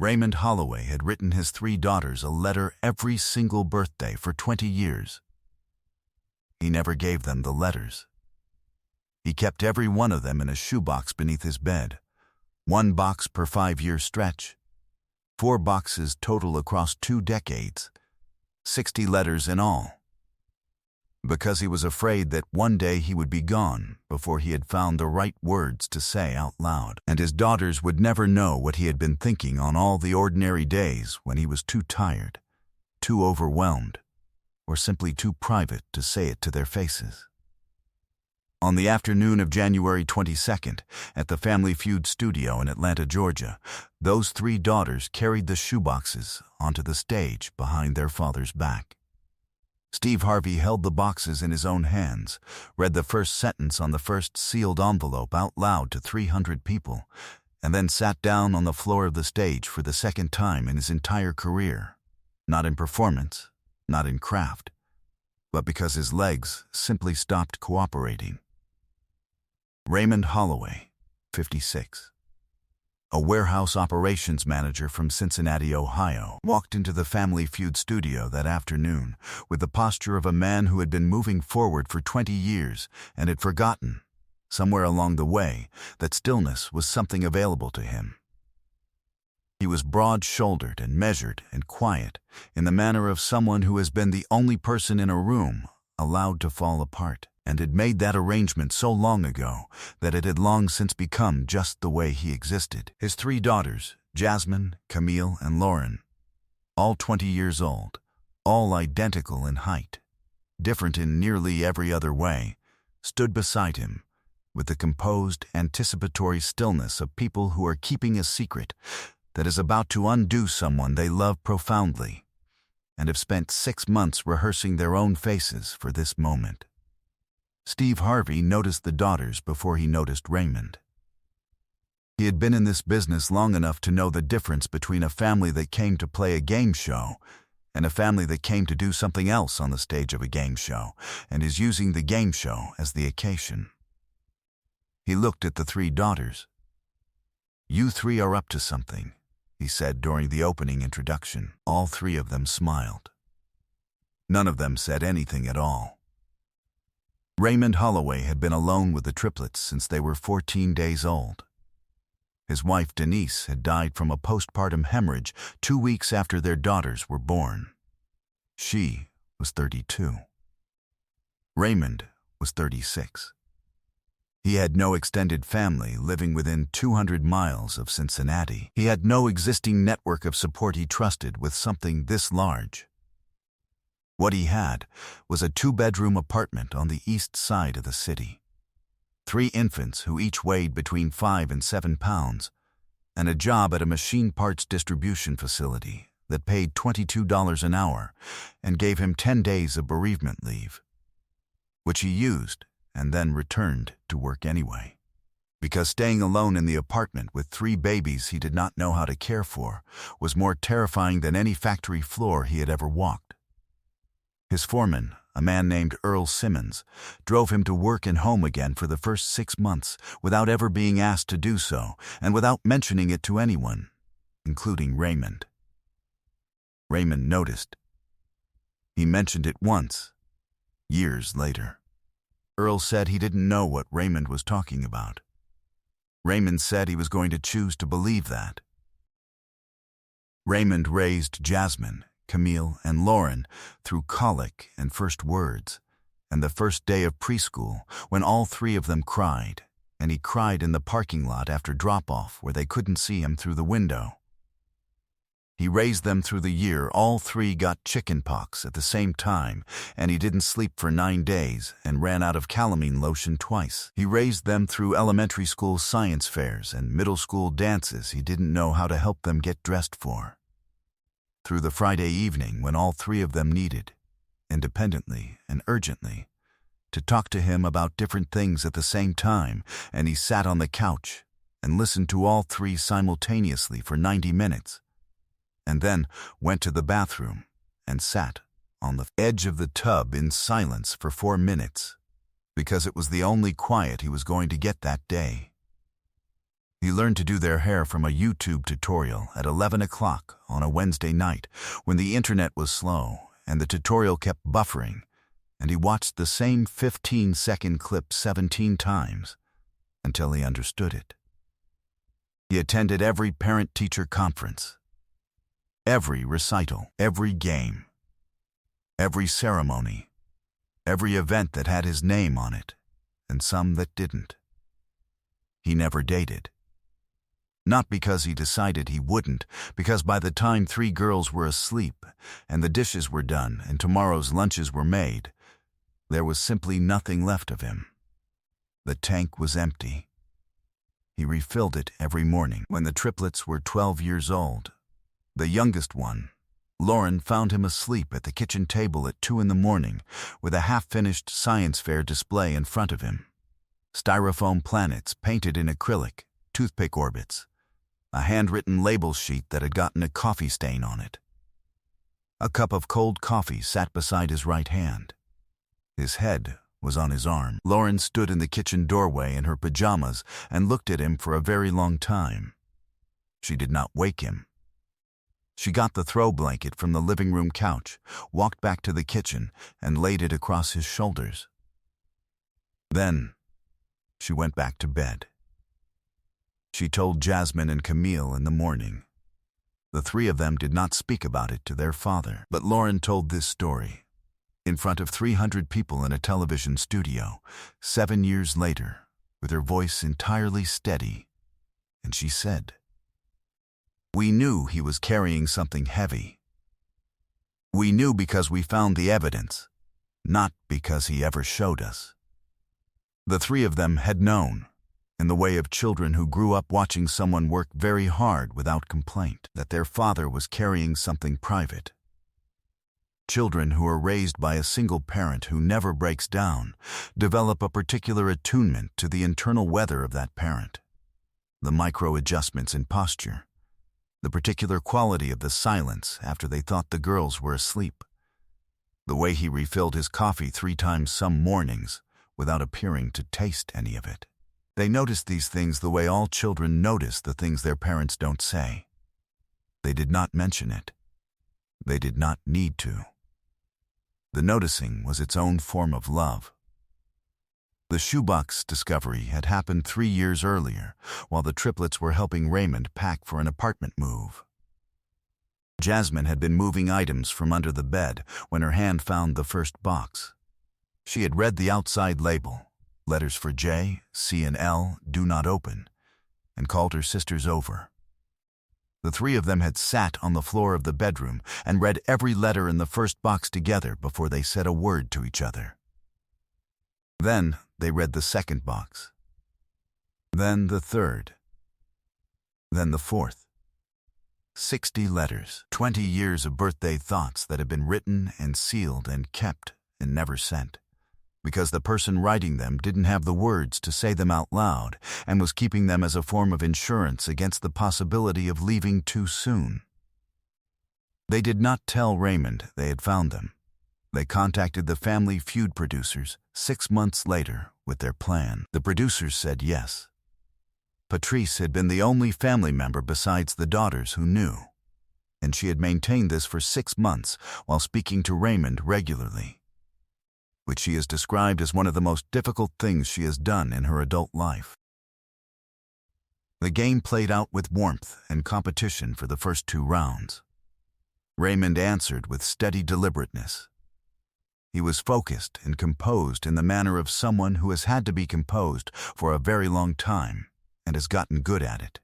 Raymond Holloway had written his 3 daughters a letter every single birthday for 20 years. He never gave them the letters. He kept every one of them in a shoebox beneath his bed, 1 box per 5-year stretch, 4 boxes total across 2 decades, 60 letters in all. Because he was afraid that one day he would be gone before he had found the right words to say out loud, and his daughters would never know what he had been thinking on all the ordinary days when he was too tired, too overwhelmed, or simply too private to say it to their faces. On the afternoon of January 22nd, at the Family Feud studio in Atlanta, Georgia, those 3 daughters carried the shoeboxes onto the stage behind their father's back. Steve Harvey held the boxes in his own hands, read the first sentence on the first sealed envelope out loud to 300 people, and then sat down on the floor of the stage for the second time in his entire career, not in performance, not in craft, but because his legs simply stopped cooperating. Raymond Holloway, 56. A warehouse operations manager from Cincinnati, Ohio, walked into the Family Feud studio that afternoon with the posture of a man who had been moving forward for 20 years and had forgotten, somewhere along the way, that stillness was something available to him. He was broad-shouldered and measured and quiet, in the manner of someone who has been the only person in a room allowed to fall apart, and had made that arrangement so long ago that it had long since become just the way he existed. His 3 daughters, Jasmine, Camille, and Lauren, all 20 years old, all identical in height, different in nearly every other way, stood beside him with the composed, anticipatory stillness of people who are keeping a secret that is about to undo someone they love profoundly, and have spent 6 months rehearsing their own faces for this moment. Steve Harvey noticed the daughters before he noticed Raymond. He had been in this business long enough to know the difference between a family that came to play a game show and a family that came to do something else on the stage of a game show and is using the game show as the occasion. He looked at the 3 daughters. "You 3 are up to something," he said during the opening introduction. All 3 of them smiled. None of them said anything at all. Raymond Holloway had been alone with the triplets since they were 14 days old. His wife Denise had died from a postpartum hemorrhage 2 weeks after their daughters were born. She was 32. Raymond was 36. He had no extended family living within 200 miles of Cincinnati. He had no existing network of support he trusted with something this large. What he had was a 2-bedroom apartment on the east side of the city, 3 infants who each weighed between 5 and 7 pounds, and a job at a machine parts distribution facility that paid $22 an hour and gave him 10 days of bereavement leave, which he used and then returned to work anyway. Because staying alone in the apartment with 3 babies he did not know how to care for was more terrifying than any factory floor he had ever walked. His foreman, a man named Earl Simmons, drove him to work and home again for the first 6 months without ever being asked to do so and without mentioning it to anyone, including Raymond. Raymond noticed. He mentioned it once, years later. Earl said he didn't know what Raymond was talking about. Raymond said he was going to choose to believe that. Raymond raised Jasmine, Camille, and Lauren through colic and first words, and the first day of preschool when all 3 of them cried, and he cried in the parking lot after drop-off where they couldn't see him through the window. He raised them through the year all 3 got chickenpox at the same time, and he didn't sleep for 9 days and ran out of calamine lotion twice. He raised them through elementary school science fairs and middle school dances he didn't know how to help them get dressed for. Through the Friday evening when all 3 of them needed, independently and urgently, to talk to him about different things at the same time, and he sat on the couch and listened to all 3 simultaneously for 90 minutes, and then went to the bathroom and sat on the edge of the tub in silence for 4 minutes, because it was the only quiet he was going to get that day. He learned to do their hair from a YouTube tutorial at 11 o'clock on a Wednesday night when the internet was slow and the tutorial kept buffering, and he watched the same 15-second clip 17 times until he understood it. He attended every parent-teacher conference, every recital, every game, every ceremony, every event that had his name on it, and some that didn't. He never dated. Not because he decided he wouldn't, because by the time 3 girls were asleep and the dishes were done and tomorrow's lunches were made, there was simply nothing left of him. The tank was empty. He refilled it every morning. When the triplets were 12 years old, the youngest one, Lauren, found him asleep at the kitchen table at 2 in the morning with a half-finished science fair display in front of him. Styrofoam planets painted in acrylic, toothpick orbits, a handwritten label sheet that had gotten a coffee stain on it. A cup of cold coffee sat beside his right hand. His head was on his arm. Lauren stood in the kitchen doorway in her pajamas and looked at him for a very long time. She did not wake him. She got the throw blanket from the living room couch, walked back to the kitchen, and laid it across his shoulders. Then she went back to bed. She told Jasmine and Camille in the morning. The 3 of them did not speak about it to their father, but Lauren told this story in front of 300 people in a television studio 7 years later, with her voice entirely steady, and she said, "We knew he was carrying something heavy. We knew because we found the evidence, not because he ever showed us." The 3 of them had known, in the way of children who grew up watching someone work very hard without complaint, that their father was carrying something private. Children who are raised by a single parent who never breaks down develop a particular attunement to the internal weather of that parent, the micro-adjustments in posture, the particular quality of the silence after they thought the girls were asleep, the way he refilled his coffee 3 times some mornings without appearing to taste any of it. They noticed these things the way all children notice the things their parents don't say. They did not mention it. They did not need to. The noticing was its own form of love. The shoebox discovery had happened 3 years earlier, while the triplets were helping Raymond pack for an apartment move. Jasmine had been moving items from under the bed when her hand found the first box. She had read the outside label, letters for J, C, and L, do not open, and called her sisters over. The 3 of them had sat on the floor of the bedroom and read every letter in the first box together before they said a word to each other. Then they read the second box. Then the third. Then the fourth. 60 letters, 20 years of birthday thoughts that had been written and sealed and kept and never sent, because the person writing them didn't have the words to say them out loud and was keeping them as a form of insurance against the possibility of leaving too soon. They did not tell Raymond they had found them. They contacted the Family Feud producers 6 months later with their plan. The producers said yes. Patrice had been the only family member besides the daughters who knew, and she had maintained this for 6 months while speaking to Raymond regularly, which she has described as one of the most difficult things she has done in her adult life. The game played out with warmth and competition for the first 2 rounds. Raymond answered with steady deliberateness. He was focused and composed in the manner of someone who has had to be composed for a very long time and has gotten good at it.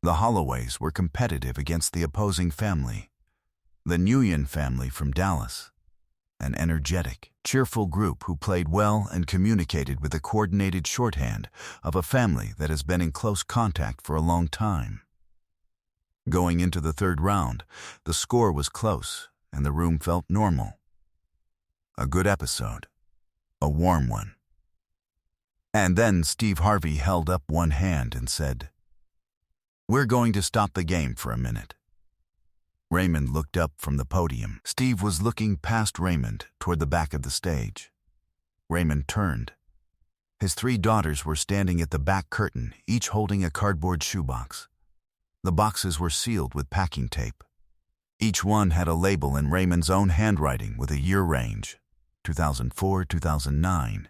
The Holloways were competitive against the opposing family, the Nguyen family from Dallas, an energetic, cheerful group who played well and communicated with the coordinated shorthand of a family that has been in close contact for a long time. Going into the 3rd round, the score was close and the room felt normal. A good episode, a warm one. And then Steve Harvey held up one hand and said, "We're going to stop the game for a minute." Raymond looked up from the podium. Steve was looking past Raymond toward the back of the stage. Raymond turned. His 3 daughters were standing at the back curtain, each holding a cardboard shoebox. The boxes were sealed with packing tape. Each one had a label in Raymond's own handwriting with a year range: 2004, 2009,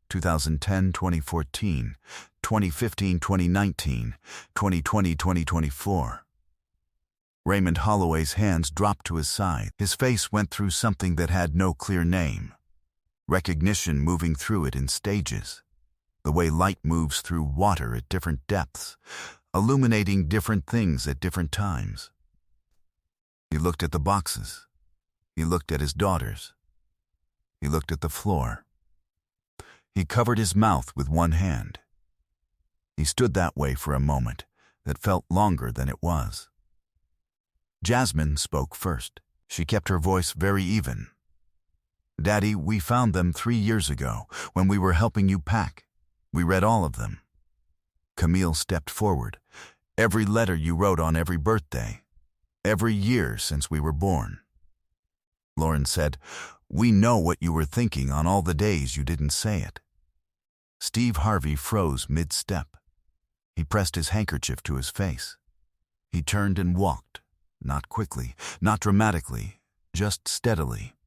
2010, 2014, 2015, 2019, 2020, 2024. Raymond Holloway's hands dropped to his side. His face went through something that had no clear name. Recognition moving through it in stages. The way light moves through water at different depths, illuminating different things at different times. He looked at the boxes. He looked at his daughters. He looked at the floor. He covered his mouth with one hand. He stood that way for a moment that felt longer than it was. Jasmine spoke first. She kept her voice very even. "Daddy, we found them 3 years ago when we were helping you pack. We read all of them." Camille stepped forward. "Every letter you wrote on every birthday. Every year since we were born." Lauren said, "We know what you were thinking on all the days you didn't say it." Steve Harvey froze mid-step. He pressed his handkerchief to his face. He turned and walked, not quickly, not dramatically, just steadily,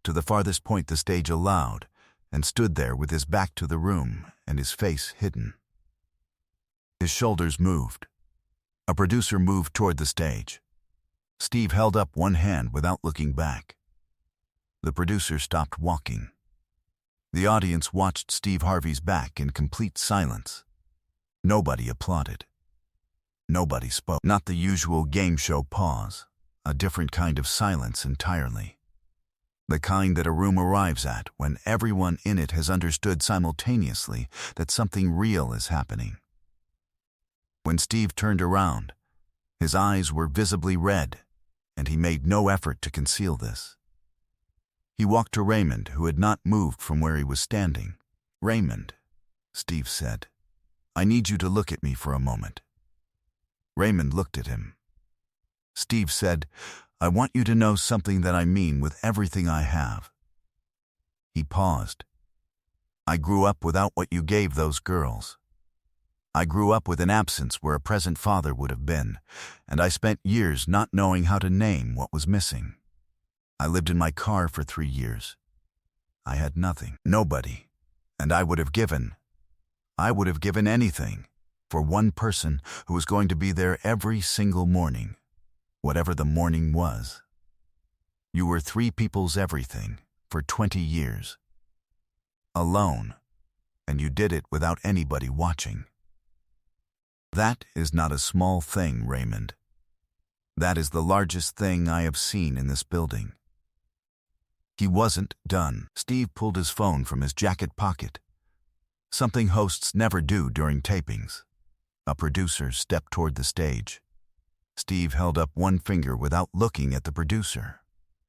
to the farthest point the stage allowed, and stood there with his back to the room and his face hidden. His shoulders moved. A producer moved toward the stage. Steve held up one hand without looking back. The producer stopped walking. The audience watched Steve Harvey's back in complete silence. Nobody applauded. Nobody spoke. Not the usual game show pause, a different kind of silence entirely. The kind that a room arrives at when everyone in it has understood simultaneously that something real is happening. When Steve turned around, his eyes were visibly red, and he made no effort to conceal this. He walked to Raymond, who had not moved from where he was standing. "Raymond," Steve said, "I need you to look at me for a moment." Raymond looked at him. Steve said, "I want you to know something that I mean with everything I have." He paused. "I grew up without what you gave those girls. I grew up with an absence where a present father would have been, and I spent years not knowing how to name what was missing. I lived in my car for 3 years. I had nothing, nobody, and I would have given anything for one person who was going to be there every single morning, whatever the morning was. You were 3 people's everything for 20 years. Alone, and you did it without anybody watching. That is not a small thing, Raymond. That is the largest thing I have seen in this building." He wasn't done. Steve pulled his phone from his jacket pocket. Something hosts never do during tapings. A producer stepped toward the stage. Steve held up one finger without looking at the producer,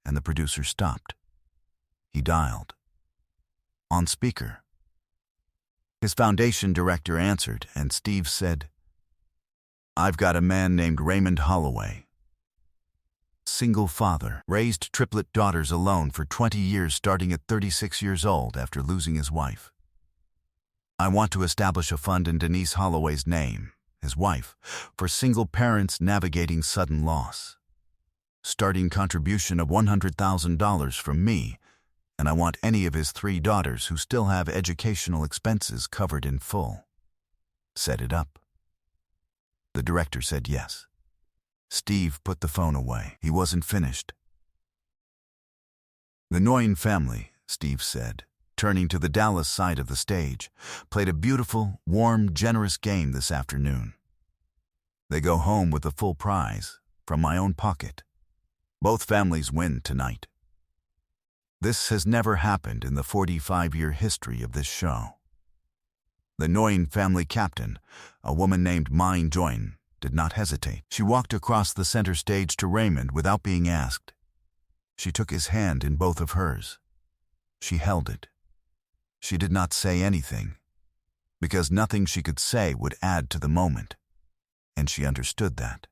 and the producer stopped. He dialed. On speaker. His foundation director answered, and Steve said, "I've got a man named Raymond Holloway. Single father, raised triplet daughters alone for 20 years starting at 36 years old after losing his wife. I want to establish a fund in Denise Holloway's name, his wife, for single parents navigating sudden loss. Starting contribution of $100,000 from me, and I want any of his 3 daughters who still have educational expenses covered in full. Set it up." The director said yes. Steve put the phone away. He wasn't finished. "The Noyen family," Steve said, turning to the Dallas side of the stage, "played a beautiful, warm, generous game this afternoon. They go home with the full prize, from my own pocket. Both families win tonight. This has never happened in the 45-year history of this show." The Noyen family captain, a woman named Mine Join, did not hesitate. She walked across the center stage to Raymond without being asked. She took his hand in both of hers. She held it. She did not say anything, because nothing she could say would add to the moment, and she understood that.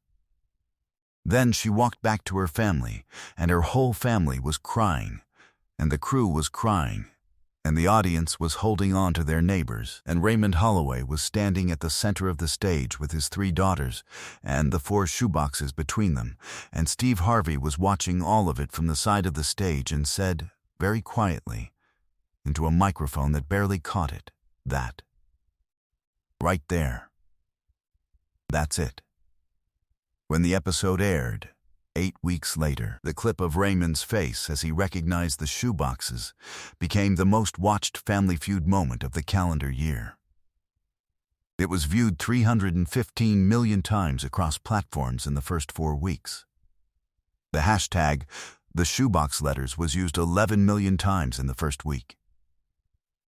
Then she walked back to her family, and her whole family was crying, and the crew was crying, and the audience was holding on to their neighbors, and Raymond Holloway was standing at the center of the stage with his 3 daughters and the 4 shoeboxes between them, and Steve Harvey was watching all of it from the side of the stage and said, very quietly, into a microphone that barely caught it, that. Right there. That's it. When the episode aired, 8 weeks later, the clip of Raymond's face as he recognized the shoeboxes became the most watched Family Feud moment of the calendar year. It was viewed 315 million times across platforms in the first 4 weeks. The hashtag, the shoebox letters, was used 11 million times in the first week.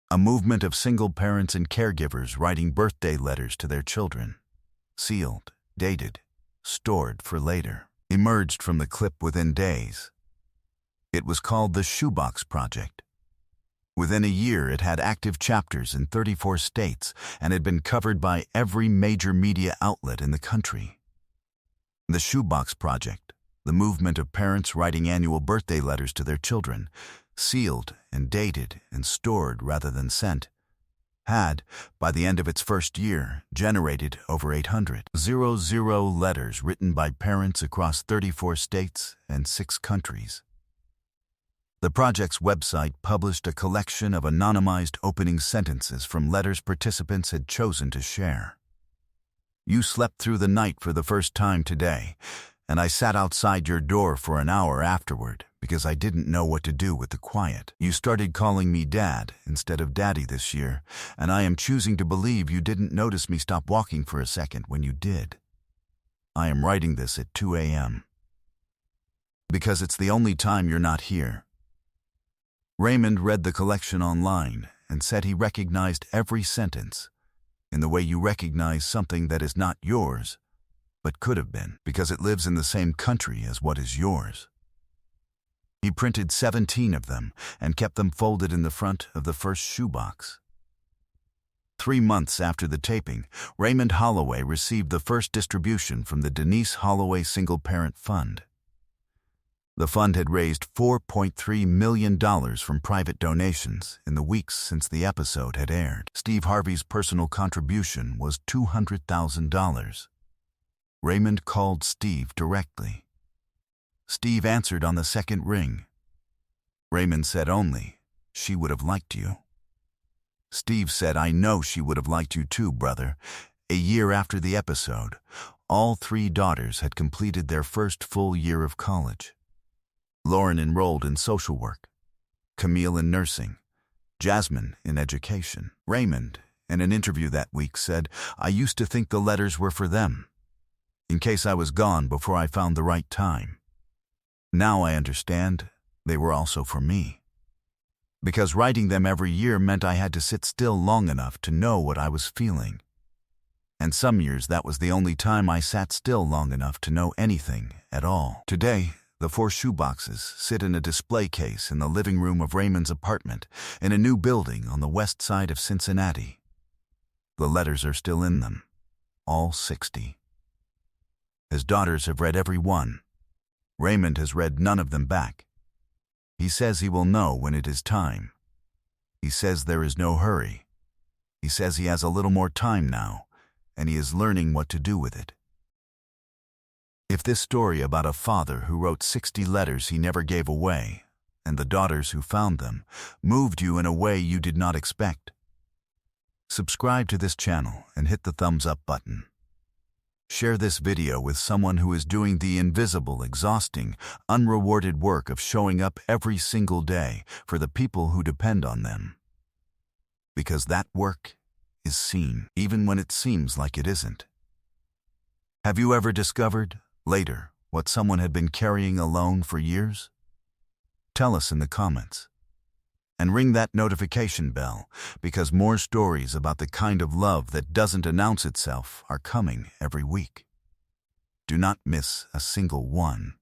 A movement of single parents and caregivers writing birthday letters to their children, sealed, dated, stored for later, emerged from the clip within days. It was called the Shoebox Project. Within a year, it had active chapters in 34 states and had been covered by every major media outlet in the country. The Shoebox Project, the movement of parents writing annual birthday letters to their children, sealed and dated and stored rather than sent, had, by the end of its first year, generated over 800,000 letters written by parents across 34 states and 6 countries. The project's website published a collection of anonymized opening sentences from letters participants had chosen to share. You slept through the night for the first time today, and I sat outside your door for an hour afterward because I didn't know what to do with the quiet. You started calling me Dad instead of Daddy this year, and I am choosing to believe you didn't notice me stop walking for a second when you did. I am writing this at 2 a.m. because it's the only time you're not here. Raymond read the collection online and said he recognized every sentence in the way you recognize something that is not yours, but could have been, because it lives in the same country as what is yours. He printed 17 of them and kept them folded in the front of the first shoebox. 3 months after the taping, Raymond Holloway received the first distribution from the Denise Holloway Single Parent Fund. The fund had raised $4.3 million from private donations in the weeks since the episode had aired. Steve Harvey's personal contribution was $200,000. Raymond called Steve directly. Steve answered on the second ring. Raymond said only, "She would have liked you." Steve said, "I know she would have liked you too, brother." A year after the episode, all 3 daughters had completed their first full year of college. Lauren enrolled in social work, Camille in nursing, Jasmine in education. Raymond, in an interview that week, said, "I used to think the letters were for them, in case I was gone before I found the right time. Now I understand they were also for me, because writing them every year meant I had to sit still long enough to know what I was feeling. And some years that was the only time I sat still long enough to know anything at all." Today, the 4 shoeboxes sit in a display case in the living room of Raymond's apartment in a new building on the west side of Cincinnati. The letters are still in them, all 60. His daughters have read every one. Raymond has read none of them back. He says he will know when it is time. He says there is no hurry. He says he has a little more time now, and he is learning what to do with it. If this story about a father who wrote 60 letters he never gave away, and the daughters who found them, moved you in a way you did not expect, subscribe to this channel and hit the thumbs up button. Share this video with someone who is doing the invisible, exhausting, unrewarded work of showing up every single day for the people who depend on them. Because that work is seen, even when it seems like it isn't. Have you ever discovered, later, what someone had been carrying alone for years? Tell us in the comments. And ring that notification bell, because more stories about the kind of love that doesn't announce itself are coming every week. Do not miss a single one.